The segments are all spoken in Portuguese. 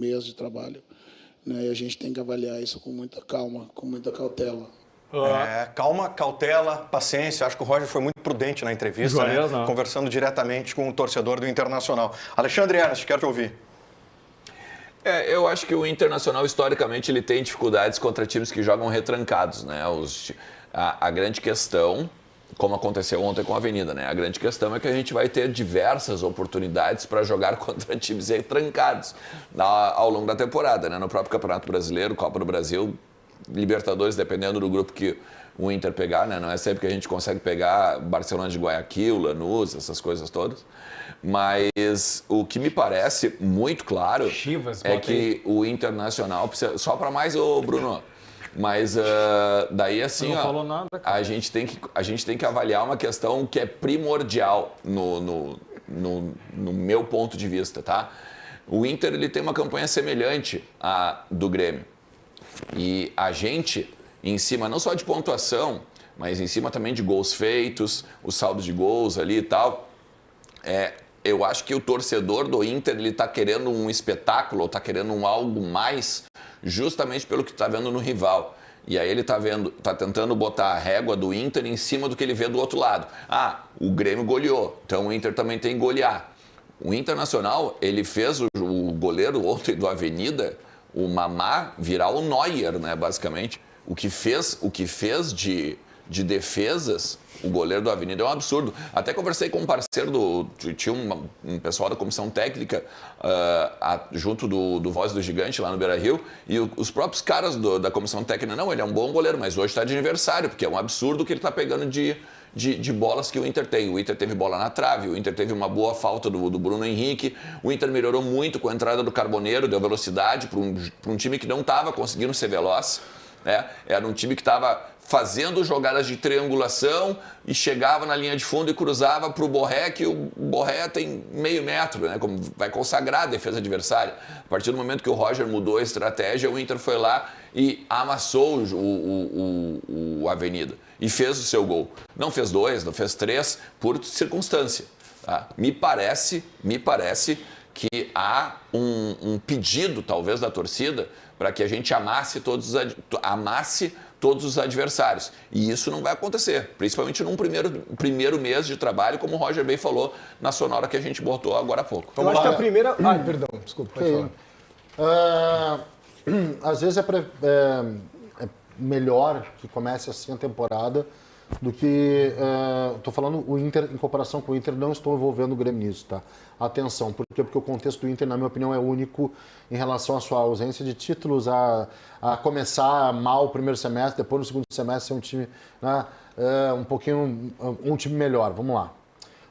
mês de trabalho, né? E a gente tem que avaliar isso com muita calma, com muita cautela. Calma, cautela, paciência. Acho que o Roger foi muito prudente na entrevista, né? Conversando diretamente com o torcedor do Internacional. Alexandre Ernst, quero te ouvir. Eu acho que o Internacional, historicamente, ele tem dificuldades contra times que jogam retrancados, né? A grande questão, como aconteceu ontem com a Avenida, né? A grande questão é que a gente vai ter diversas oportunidades para jogar contra times retrancados ao longo da temporada, né? No próprio Campeonato Brasileiro, Copa do Brasil, Libertadores, dependendo do grupo que o Inter pegar, né? Não é sempre que a gente consegue pegar Barcelona de Guayaquil, Lanús, essas coisas todas. Mas o que me parece muito claro é que o Internacional precisa... Só para mais, ô Bruno. Mas daí assim, não falou nada, cara. a gente tem que avaliar uma questão que é primordial no meu ponto de vista, tá? O Inter ele tem uma campanha semelhante à do Grêmio. E a gente, em cima não só de pontuação, mas em cima também de gols feitos, o saldo de gols ali e tal, eu acho que o torcedor do Inter ele está querendo um espetáculo, ou está querendo algo mais, justamente pelo que está vendo no rival. E aí ele está tentando botar a régua do Inter em cima do que ele vê do outro lado. O Grêmio goleou, então o Inter também tem que golear. O Internacional, ele fez o goleiro ontem do Avenida, o Mamá, virar o Neuer, né, basicamente. O que fez de defesas, o goleiro do Avenida é um absurdo. Até conversei com um parceiro tinha um pessoal da comissão técnica junto do Voz do Gigante lá no Beira-Rio, e os próprios caras da comissão técnica, não, ele é um bom goleiro, mas hoje está de aniversário, porque é um absurdo que ele está pegando de bolas que o Inter tem. O Inter teve bola na trave, o Inter teve uma boa falta do Bruno Henrique, o Inter melhorou muito com a entrada do Carboneiro, deu velocidade para um time que não estava conseguindo ser veloz. Era um time que estava fazendo jogadas de triangulação e chegava na linha de fundo e cruzava para o Borré, que o Borré tem meio metro, né? Como vai consagrar a defesa adversária. A partir do momento que o Roger mudou a estratégia, o Inter foi lá e amassou o Avenida e fez o seu gol. Não fez 2, não fez 3, por circunstância. Tá? Me parece que há um pedido, talvez, da torcida para que a gente amasse todos os adversários. E isso não vai acontecer, principalmente num primeiro mês de trabalho, como o Roger bem falou na sonora que a gente botou agora há pouco. Eu acho que a primeira... perdão, desculpa, pode falar. Às vezes é melhor que comece assim a temporada do que... Estou falando o Inter, em comparação com o Inter, não estou envolvendo o Grêmio nisso, tá? Atenção, por quê? Porque o contexto do Inter, na minha opinião, é único em relação à sua ausência de títulos, a começar mal o primeiro semestre, depois no segundo semestre ser um time, né, um time melhor. Vamos lá.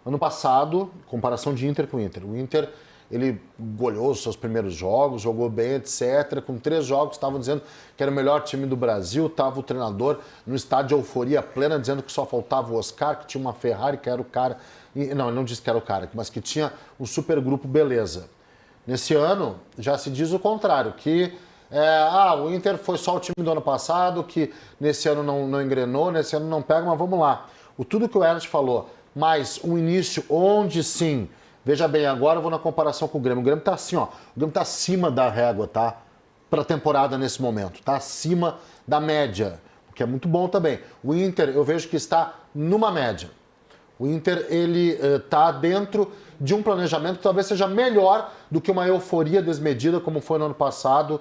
Ano passado, comparação de Inter com Inter. O Inter, ele goleou os seus primeiros jogos, jogou bem, etc. Com 3 jogos, estavam dizendo que era o melhor time do Brasil, estava o treinador no estádio de euforia plena, dizendo que só faltava o Oscar, que tinha uma Ferrari, que era o cara... Não, ele não disse que era o cara, mas que tinha o supergrupo beleza. Nesse ano, já se diz o contrário, que o Inter foi só o time do ano passado, que nesse ano não engrenou, nesse ano não pega, mas vamos lá. Tudo que o Ernst falou, mas um início onde sim... Veja bem, agora eu vou na comparação com o Grêmio. O Grêmio está assim, ó. O Grêmio está acima da régua, tá? Para a temporada nesse momento. Está acima da média, o que é muito bom também. O Inter, eu vejo que está numa média. O Inter, ele está dentro de um planejamento que talvez seja melhor do que uma euforia desmedida, como foi no ano passado,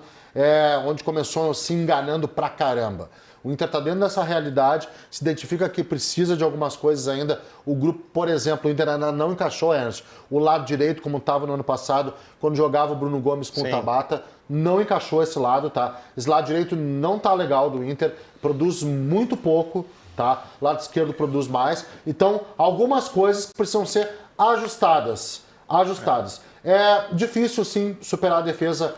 onde começou se enganando pra caramba. O Inter está dentro dessa realidade, se identifica que precisa de algumas coisas ainda. O grupo, por exemplo, o Inter ainda não encaixou, Ernst, o lado direito, como estava no ano passado, quando jogava o Bruno Gomes com o Tabata, não encaixou esse lado, tá? Esse lado direito não tá legal do Inter, produz muito pouco, tá? Lado esquerdo produz mais. Então, algumas coisas precisam ser ajustadas. É difícil, sim, superar a defesa,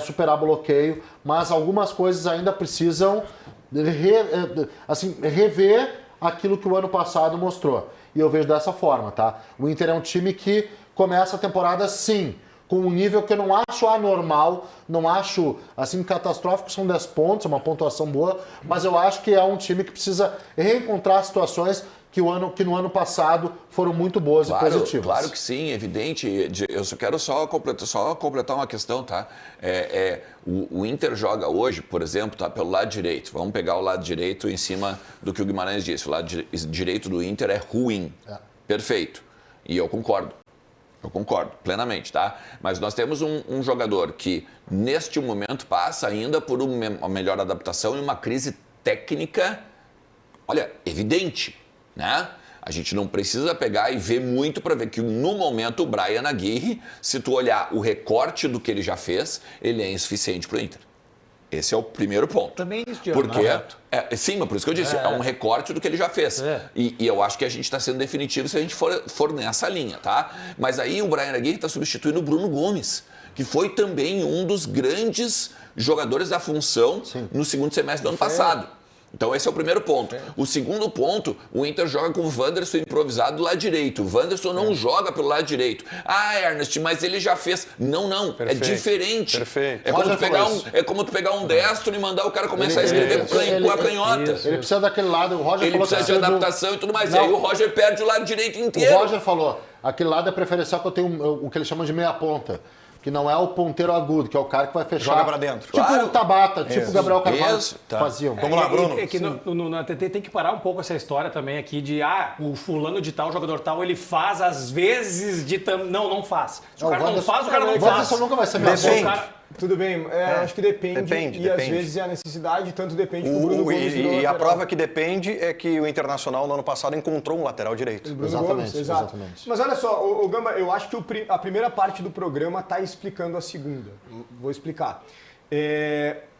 superar bloqueio, mas algumas coisas ainda precisam rever aquilo que o ano passado mostrou. E eu vejo dessa forma, tá? O Inter é um time que começa a temporada, sim, com um nível que eu não acho anormal, não acho, assim, catastrófico, são 10 pontos, é uma pontuação boa, mas eu acho que é um time que precisa reencontrar situações que no ano passado foram muito boas e positivas. Claro que sim, evidente. Eu só quero completar uma questão, tá? O Inter joga hoje, por exemplo, tá, pelo lado direito. Vamos pegar o lado direito em cima do que o Guimarães disse. O lado direito do Inter é ruim. Perfeito. E eu concordo. Eu concordo plenamente, tá? Mas nós temos um jogador que, neste momento, passa ainda por uma melhor adaptação e uma crise técnica, olha, evidente, né? A gente não precisa pegar e ver muito para ver que, no momento, o Bryan Aguirre, se tu olhar o recorte do que ele já fez, ele é insuficiente para o Inter. Esse é o primeiro ponto. Também isso, Diego. Porque, sim, mas por isso que eu disse, é um recorte do que ele já fez. E eu acho que a gente está sendo definitivo se a gente for nessa linha, tá? Mas aí o Bryan Aguirre está substituindo o Bruno Gomes, que foi também um dos grandes jogadores da função no segundo semestre do ano passado. Então esse é o primeiro ponto. O segundo ponto, o Inter joga com o Wanderson improvisado do lado direito. O Wanderson não joga pelo lado direito. Ah, Ernest, mas ele já fez. Não. Perfeito. É diferente. Perfeito. É como tu pegar um destro e mandar o cara começar a escrever com a canhota. Ele precisa daquele lado. O Roger ele falou precisa de adaptação e tudo mais. E aí o Roger perde o lado direito inteiro. O Roger falou, aquele lado é preferencial que eu tenho o que ele chama de meia ponta. Que não é o ponteiro agudo, que é o cara que vai fechar. Joga pra dentro. Tipo o Tabata, tipo o Gabriel Carvalho faziam. Vamos lá, Bruno. É que no ATT tem que parar um pouco essa história também aqui de o fulano de tal, o jogador tal, ele faz às vezes de... Não faz. Se o cara não faz, o cara não faz. Isso nunca vai ser minha ponta. Tudo bem, acho que depende. Às vezes é a necessidade, tanto depende que o Bruno Gomes e a prova que depende é que o Internacional no ano passado encontrou um lateral direito. Exatamente. Mas olha só, o Gamba, eu acho que a primeira parte do programa está explicando a segunda. Vou explicar.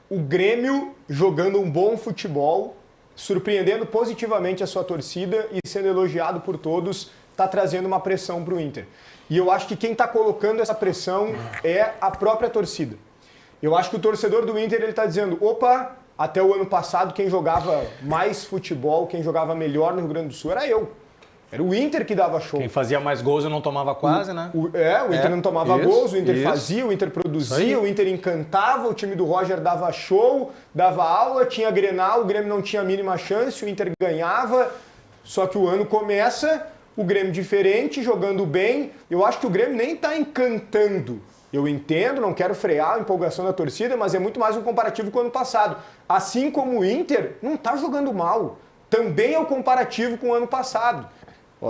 O Grêmio jogando um bom futebol, surpreendendo positivamente a sua torcida e sendo elogiado por todos, está trazendo uma pressão para o Inter. E eu acho que quem está colocando essa pressão é a própria torcida. Eu acho que o torcedor do Inter está dizendo, opa, até o ano passado quem jogava mais futebol, quem jogava melhor no Rio Grande do Sul era eu. Era o Inter que dava show. Quem fazia mais gols e não tomava quase, né? O Inter não tomava gols, o Inter fazia, o Inter produzia, o Inter encantava, o time do Roger dava show, dava aula, tinha Grenal, o Grêmio não tinha a mínima chance, o Inter ganhava, só que o ano começa... O Grêmio diferente, jogando bem. Eu acho que o Grêmio nem está encantando. Eu entendo, não quero frear a empolgação da torcida, mas é muito mais um comparativo com o ano passado. Assim como o Inter não está jogando mal. Também é o comparativo com o ano passado.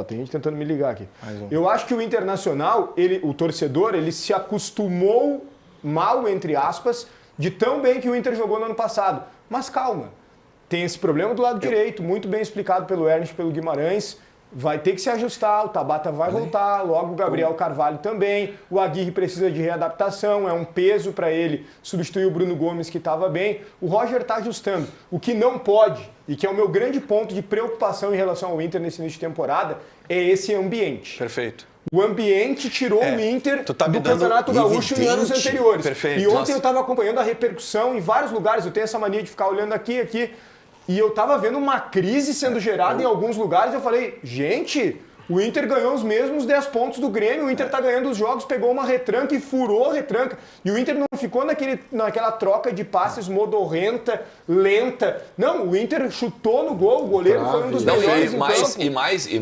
Tem gente tentando me ligar aqui. Eu acho que o Internacional, o torcedor, ele se acostumou mal, entre aspas, de tão bem que o Inter jogou no ano passado. Mas calma, tem esse problema do lado direito, muito bem explicado pelo Ernest, pelo Guimarães. Vai ter que se ajustar, o Tabata vai voltar, logo o Gabriel Carvalho também, o Aguirre precisa de readaptação, é um peso para ele substituir o Bruno Gomes que estava bem, o Roger está ajustando. O que não pode, e que é o meu grande ponto de preocupação em relação ao Inter nesse início de temporada, é esse ambiente. Perfeito. O ambiente tirou o Inter do Campeonato Gaúcho em anos anteriores. Perfeito. E ontem eu estava acompanhando a repercussão em vários lugares, eu tenho essa mania de ficar olhando aqui, e eu tava vendo uma crise sendo gerada em alguns lugares. Eu falei, gente, o Inter ganhou os mesmos 10 pontos do Grêmio. O Inter tá ganhando os jogos, pegou uma retranca e furou a retranca. E o Inter não ficou naquela troca de passes modorrenta, lenta. Não, o Inter chutou no gol. O goleiro foi um dos melhores em campo. E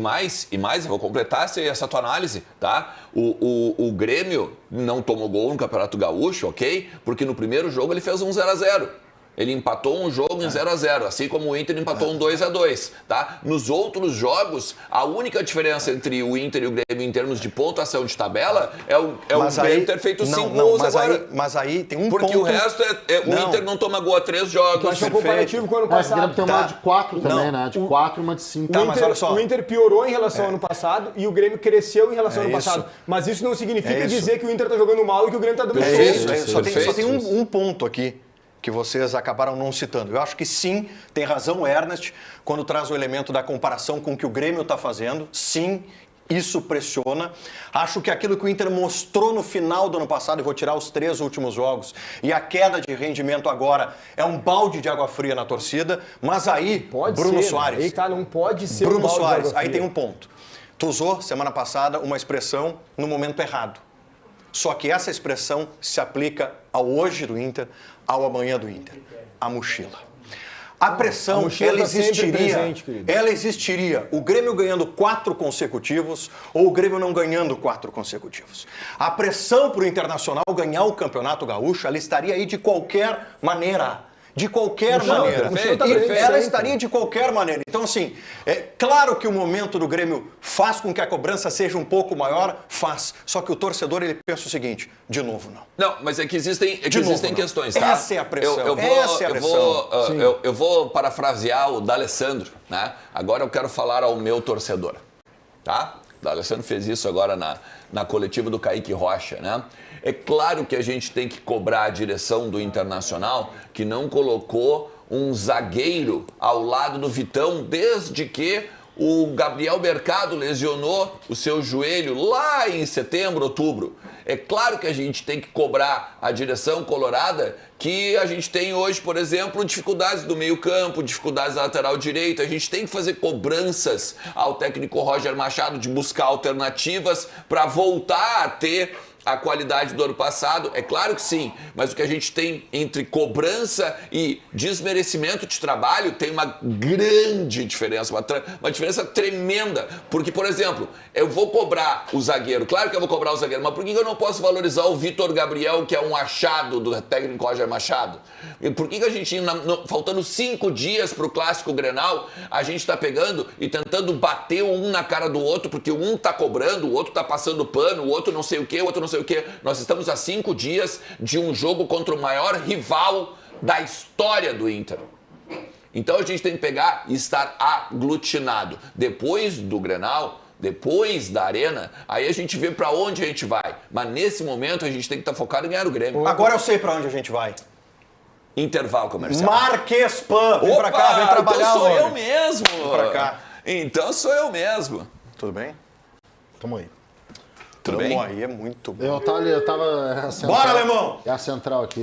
mais, eu vou completar essa tua análise, tá? O Grêmio não tomou gol no Campeonato Gaúcho, ok? Porque no primeiro jogo ele fez um 0-0. Ele empatou um jogo em 0-0, assim como o Inter empatou um 2-2, tá? Nos outros jogos, a única diferença entre o Inter e o Grêmio em termos de pontuação de tabela é o Grêmio ter feito 5 gols agora. Mas aí tem um porque ponto... Porque o resto o Inter não toma gol a 3 jogos. Eu acho que é um comparativo com o ano passado. O Grêmio tem uma de 4 também, né? De 4 e uma de 5. Mas olha só. O Inter piorou em relação ao ano passado e o Grêmio cresceu em relação ao ano passado. Mas isso não significa dizer que o Inter tá jogando mal e que o Grêmio tá dando show. Só tem um ponto aqui que vocês acabaram não citando. Eu acho que sim, tem razão o Ernest, quando traz o elemento da comparação com o que o Grêmio está fazendo. Sim, isso pressiona. Acho que aquilo que o Inter mostrou no final do ano passado, e vou tirar os 3 últimos jogos, e a queda de rendimento agora é um balde de água fria na torcida, mas aí, Bruno Soares... Aí tá, não pode ser Bruno Soares, aí tem um ponto. Tu usou, semana passada, uma expressão no momento errado. Só que essa expressão se aplica ao hoje do Inter, ao amanhã do Inter, a mochila. A pressão, mochila ela tá sempre existiria. presente, querido. Ela existiria. O Grêmio ganhando 4 consecutivos ou o Grêmio não ganhando 4 consecutivos. A pressão para o Internacional ganhar o Campeonato Gaúcho, ela estaria aí de qualquer maneira. De qualquer maneira. perfeito, E perfeito. ela estaria de qualquer maneira. Então, assim, é claro que o momento do Grêmio faz com que a cobrança seja um pouco maior, faz. Só que o torcedor, ele pensa o seguinte, de novo não. Não, mas é que existem novo, questões, tá? Essa é a pressão, essa é a pressão. Eu vou parafrasear o D'Alessandro, né? Agora eu quero falar ao meu torcedor, tá? O D'Alessandro fez isso agora na coletiva do Kaique Rocha, né? É claro que a gente tem que cobrar a direção do Internacional que não colocou um zagueiro ao lado do Vitão desde que o Gabriel Mercado lesionou o seu joelho lá em setembro, outubro. É claro que a gente tem que cobrar a direção colorada que a gente tem hoje, por exemplo, dificuldades do meio-campo, dificuldades da lateral direita. A gente tem que fazer cobranças ao técnico Roger Machado de buscar alternativas para voltar a ter a qualidade do ano passado, é claro que sim, mas o que a gente tem entre cobrança e desmerecimento de trabalho tem uma grande diferença, uma diferença tremenda, porque, por exemplo, eu vou cobrar o zagueiro, claro que eu vou cobrar o zagueiro, mas por que eu não posso valorizar o Vitor Gabriel, que é um achado do técnico Roger Machado? E por que a gente, faltando 5 dias para o Clássico Grenal, a gente está pegando e tentando bater um na cara do outro, porque um está cobrando, o outro está passando pano, o outro não sei o quê, o outro não sei o quê. Nós estamos a 5 dias de um jogo contra o maior rival da história do Inter. Então a gente tem que pegar e estar aglutinado. Depois do Grenal, depois da Arena, aí a gente vê pra onde a gente vai. Mas nesse momento a gente tem que estar focado em ganhar o Grêmio. Agora eu sei pra onde a gente vai. Intervalo comercial. Marquespan, vem pra cá, vem trabalhar. Então sou homem. eu mesmo. Vem pra cá. Então sou eu mesmo. Tudo bem? Tamo aí. Tudo bem? Aí é muito bom. Eu tava é a central, Bora, alemão! É a central aqui.